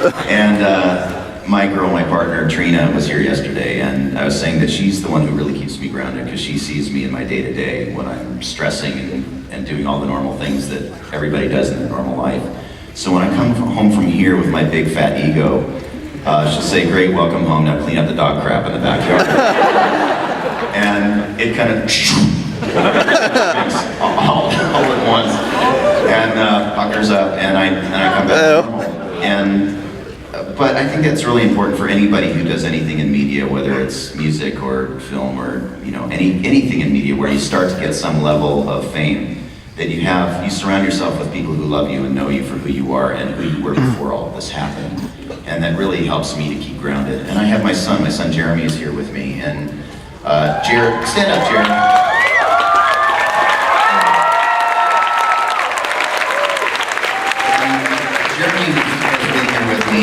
And my girl, my partner, Trina, was here yesterday, and I was saying that she's the one who really keeps me grounded because she sees me in my day-to-day when I'm stressing and doing all the normal things that everybody does in their normal life. So when I come home from here with my big fat ego, she'll say, "Great, welcome home, now clean up the dog crap in the backyard." And it kind of all at once, and puckers up, and I come back to normal. But I think that's really important for anybody who does anything in media, whether it's music or film or anything in media, where you start to get some level of fame. That you surround yourself with people who love you and know you for who you are and who you were before all of this happened. And that really helps me to keep grounded. And I have my son Jeremy is here with me. And Jared, stand up, Jeremy. Jeremy has been here with me.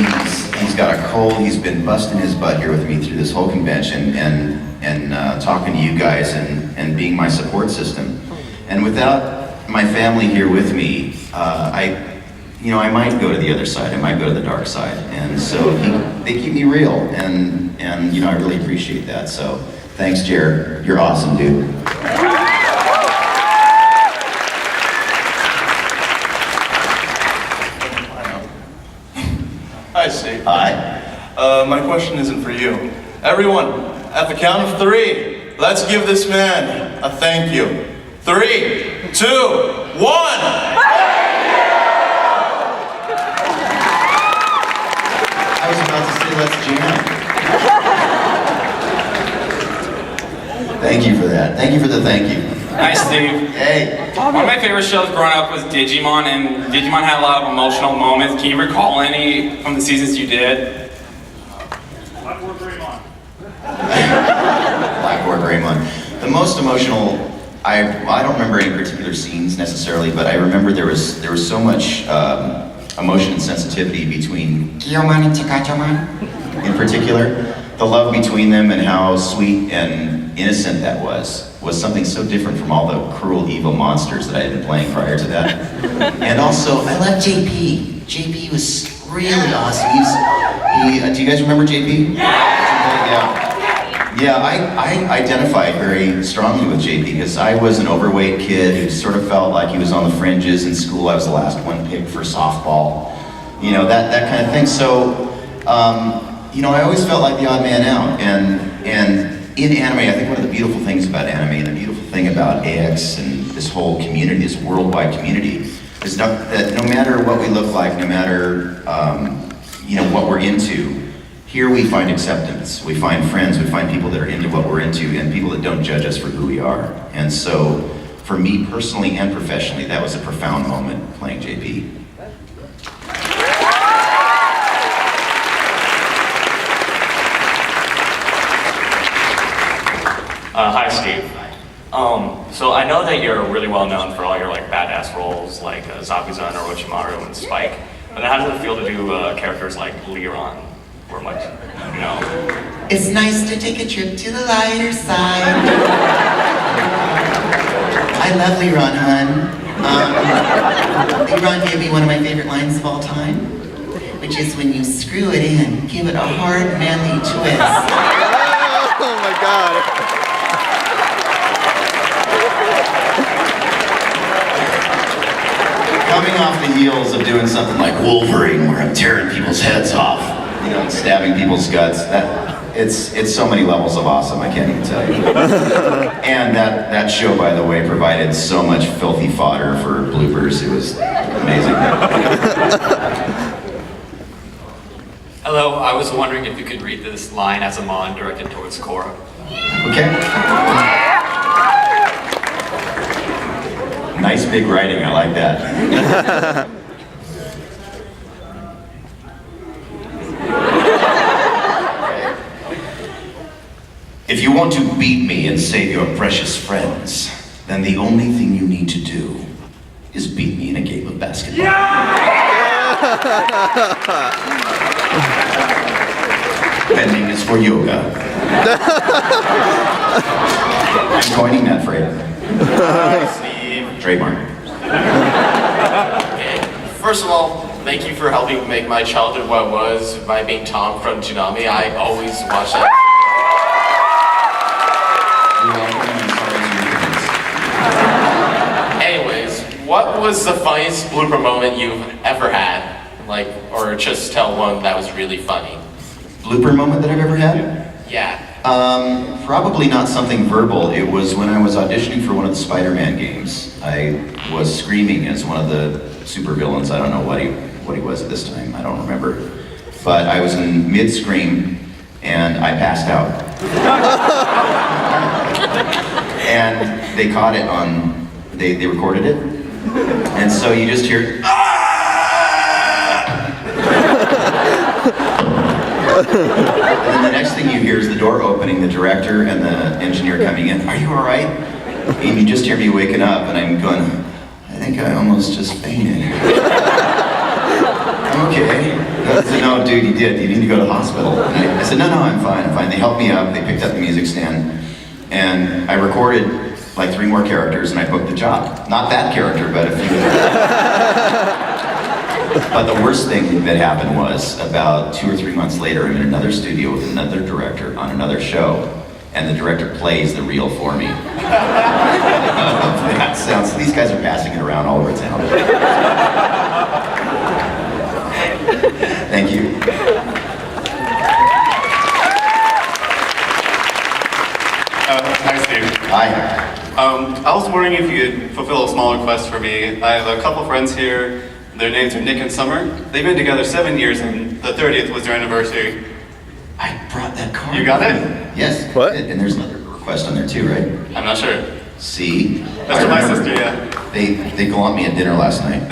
He's got a cold. He's been busting his butt here with me through this whole convention and talking to you guys and being my support system. And without my family here with me, I might go to the other side. I might go to the dark side, and so they keep me real, and I really appreciate that. So thanks, Jared. You're awesome, dude. Hi, Steve. Hi. My question isn't for you. Everyone, at the count of 3, let's give this man a thank you. 3, 2, 1! I was about to say, let's jam. Thank you for that. Thank you for the thank you. Hi, Steve. Hey. One of my favorite shows growing up was Digimon, and Digimon had a lot of emotional moments. Can you recall any from the seasons you did? Blackboard Greymon. Blackboard Greymon. The most emotional, I don't remember any particular scenes necessarily, but I remember there was so much emotion and sensitivity between Kiyomon and Chikachomon in particular. The love between them and how sweet and innocent that was something so different from all the cruel, evil monsters that I had been playing prior to that. And also, I love JP. JP was really awesome. Do you guys remember JP? Yeah, I identified very strongly with JP because I was an overweight kid who sort of felt like he was on the fringes in school. I was the last one picked for softball, that kind of thing. So, I always felt like the odd man out. And in anime, I think one of the beautiful things about anime and the beautiful thing about AX and this whole community, this worldwide community, is that no matter what we look like, no matter what we're into, here we find acceptance, we find friends, we find people that are into what we're into, and people that don't judge us for who we are. And so, for me personally and professionally, that was a profound moment playing JP. Hi, Steve. So I know that you're really well known for all your badass roles like Zabuza and Orochimaru and Spike. But how does it feel to do characters like Liron? Or It's nice to take a trip to the lighter side. I love Liron, hun. Liron gave me one of my favorite lines of all time, which is when you screw it in, give it a hard, manly twist. Oh my God. Coming off the heels of doing something like Wolverine, where I'm tearing people's heads off, and stabbing people's guts, it's so many levels of awesome, I can't even tell you. And that show, by the way, provided so much filthy fodder for bloopers. It was amazing. Hello, I was wondering if you could read this line as a mon directed towards Korra. Okay. Nice big writing, I like that. If you want to beat me and save your precious friends, then the only thing you need to do is beat me in a game of basketball. Bending is for yoga. I'm coining that phrase. Hi, Steve. Trademark. Okay. First of all, thank you for helping make my childhood what it was by being Tom from Tsunami. I always watch that. Anyways, what was the funniest blooper moment you've ever had? Like, or just tell one that was really funny. Blooper moment that I've ever had? Yeah. Probably not something verbal. It was when I was auditioning for one of the Spider-Man games. I was screaming as one of the supervillains. I don't know what he was at this time. I don't remember. But I was in mid-scream and I passed out. And they caught it on, they recorded it. And so you just hear, and then the next thing you hear is the door opening, the director and the engineer coming in. Are you all right? And you just hear me waking up and I'm going, I think I almost just fainted. Okay. I said, no, dude, you did. You need to go to the hospital. And I said, no, I'm fine. They helped me up. They picked up the music stand. And I recorded like 3 more characters and I booked the job. Not that character, but a few. But the worst thing that happened was about 2 or 3 months later, I'm in another studio with another director on another show, and the director plays the reel for me. That sounds, these guys are passing it around all over town. Thank you. Hi, Steve. Hi. I was wondering if you could fulfill a small request for me. I have a couple friends here. Their names are Nick and Summer. They've been together 7 years, and the 30th was their anniversary. I brought that card. You got it? Yes. What? And there's another request on there too, right? I'm not sure. See? That's for my sister, yeah. They glommed me at dinner last night.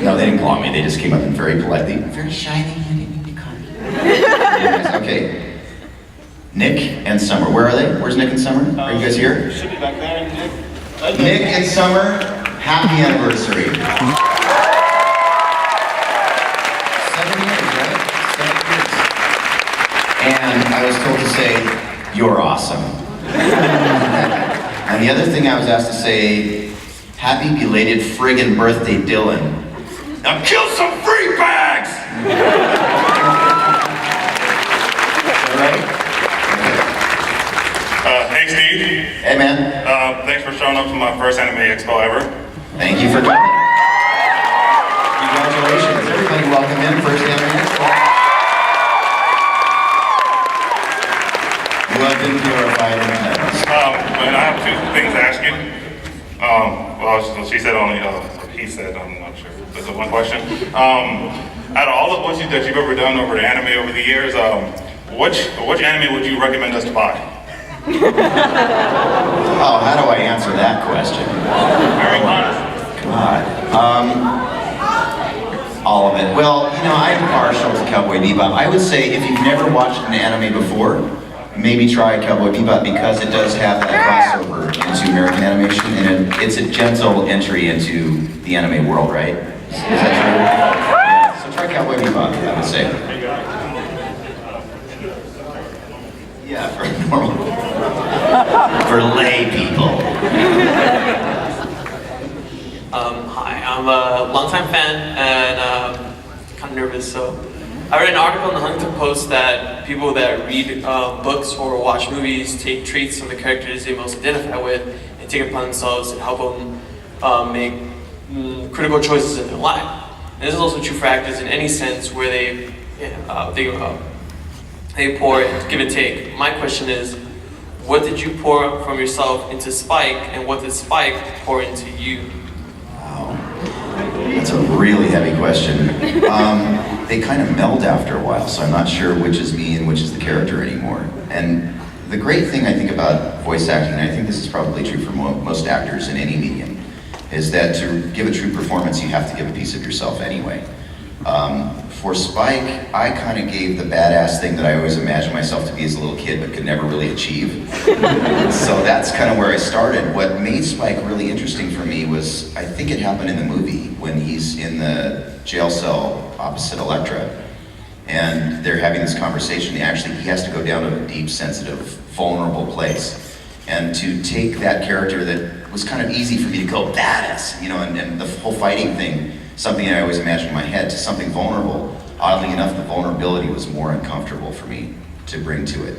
No, they didn't glom me. They just came up and very politely. Very shy that you didn't need to call me. Yes, okay. Nick and Summer. Where are they? Where's Nick and Summer? Are you guys here? Should be back there, Nick. Nick and Summer, happy anniversary. 7 years, right? 7 years. And I was told to say, you're awesome. And the other thing I was asked to say, happy belated friggin' birthday, Dylan. Now kill some free bags! All right? Hey Steve, Hey man, thanks for showing up to my first Anime Expo ever. thank you for coming. Congratulations, everybody welcome in, first Anime Expo. You have been glorified in heavens. And I have 2 things to ask you. Well, she said only, he said, I'm not sure. There's one question. Out of all the voices that you've ever done over the anime over the years, which anime would you recommend us to buy? Oh, how do I answer that question? Very honest. God. All of it. Well, you know, I'm partial to Cowboy Bebop. I would say if you've never watched an anime before, maybe try Cowboy Bebop because it does have that crossover into American animation, and it's a gentle entry into the anime world, right? Is that true? Yeah, so try Cowboy Bebop, I would say. Yeah, for normal. For lay people. Hi, I'm a longtime fan and kind of nervous. So I read an article in the Huffington Post that people that read books or watch movies take traits from the characters they most identify with and take it upon themselves and help them make critical choices in their life. And this is also true for actors in any sense where they pour and give and take. My question is, what did you pour from yourself into Spike, and what did Spike pour into you? Wow, that's a really heavy question. They kind of meld after a while, so I'm not sure which is me and which is the character anymore. And the great thing I think about voice acting, and I think this is probably true for most actors in any medium, is that to give a true performance, you have to give a piece of yourself anyway. For Spike, I kind of gave the badass thing that I always imagined myself to be as a little kid but could never really achieve. So that's kind of where I started. What made Spike really interesting for me was, I think it happened in the movie when he's in the jail cell opposite Elektra. And they're having this conversation. He has to go down to a deep, sensitive, vulnerable place. And to take that character that was kind of easy for me to go badass, you know, and the whole fighting thing, something I always imagined in my head to something vulnerable. Oddly enough, the vulnerability was more uncomfortable for me to bring to it.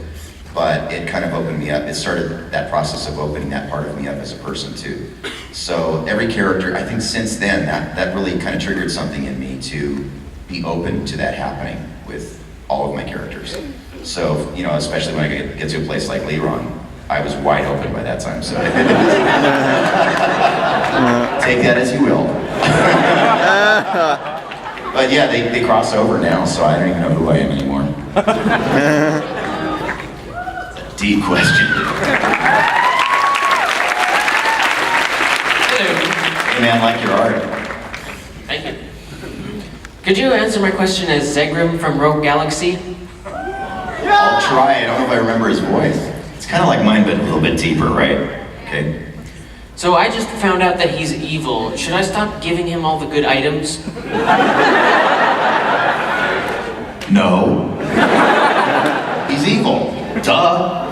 But it kind of opened me up. It started that process of opening that part of me up as a person too. So every character, I think since then, that really kind of triggered something in me to be open to that happening with all of my characters. So, you know, especially when I get to a place like Leron, I was wide open by that time, so. Take that as you will. But yeah, they cross over now, so I don't even know who I am anymore. Deep question. Hey man, like your art. Thank you. Could you answer my question as Zegrim from Rogue Galaxy? I'll try. I don't know if I remember his voice. It's kind of like mine, but a little bit deeper, right? Okay. So I just found out that he's evil. Should I stop giving him all the good items? No. He's evil. Duh.